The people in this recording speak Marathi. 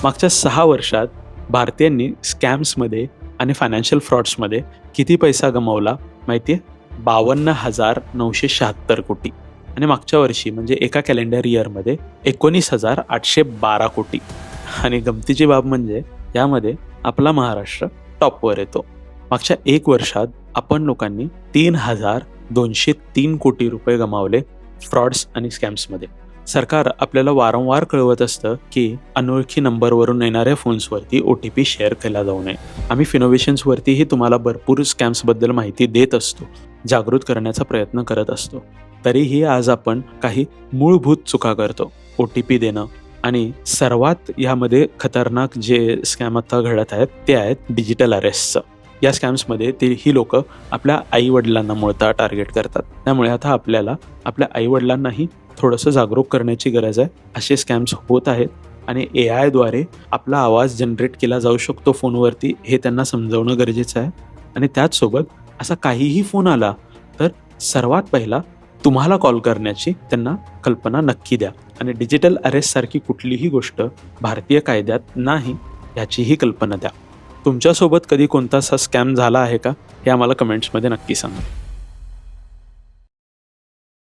मागच्या 6 वर्षात भारतीयांनी स्कॅम्समध्ये आणि फायनान्शियल फ्रॉड्समध्ये किती पैसा गमावला माहिती आहे? 52,976 कोटी. आणि मागच्या वर्षी म्हणजे एका कॅलेंडर इयरमध्ये 19,812 कोटी. आणि गमतीची बाब म्हणजे यामध्ये आपला महाराष्ट्र टॉपवर येतो. मागच्या 1 वर्षात आपण लोकांनी 3,203 कोटी रुपये गमावले फ्रॉड्स आणि स्कॅम्समध्ये. सरकार आपल्याला वारंवार कळवत असतं की अनोळखी नंबरवरून येणाऱ्या फोन्सवरती OTP शेअर केला जाऊ नये. आम्ही फिनोव्हेशन्सवरतीही तुम्हाला भरपूर स्कॅम्सबद्दल माहिती देत असतो, जागृत करण्याचा प्रयत्न करत असतो. तरीही आज आपण काही मूलभूत चुका करतो. OTP देणं आणि सर्वात यामध्ये खतरनाक जे स्कॅम आता घडत आहेत ते आहेत डिजिटल अरेस्टचं. या स्कॅम्समध्ये ही लोकं आपल्या आईवडिलांना मूळतः टार्गेट करतात. त्यामुळे आता आपल्याला आपल्या आईवडिलांनाही थोडंसं जागरूक करण्याची गरज आहे. असे स्कॅम्स होत आहेत आणि AIद्वारे आपला आवाज जनरेट केला जाऊ शकतो फोनवरती, हे त्यांना समजावणं गरजेचं आहे. आणि त्याचसोबत असा काहीही फोन आला तर सर्वात पहिला तुम्हाला कॉल करण्याची त्यांना कल्पना नक्की द्या. आणि डिजिटल अरेस्टसारखी कुठलीही गोष्ट भारतीय कायद्यात नाही याचीही कल्पना द्या. तुमच्यासोबत कधी कोणतासा स्कॅम झाला आहे का? हे आम्हाला कमेंट्समध्ये नक्की सांगा.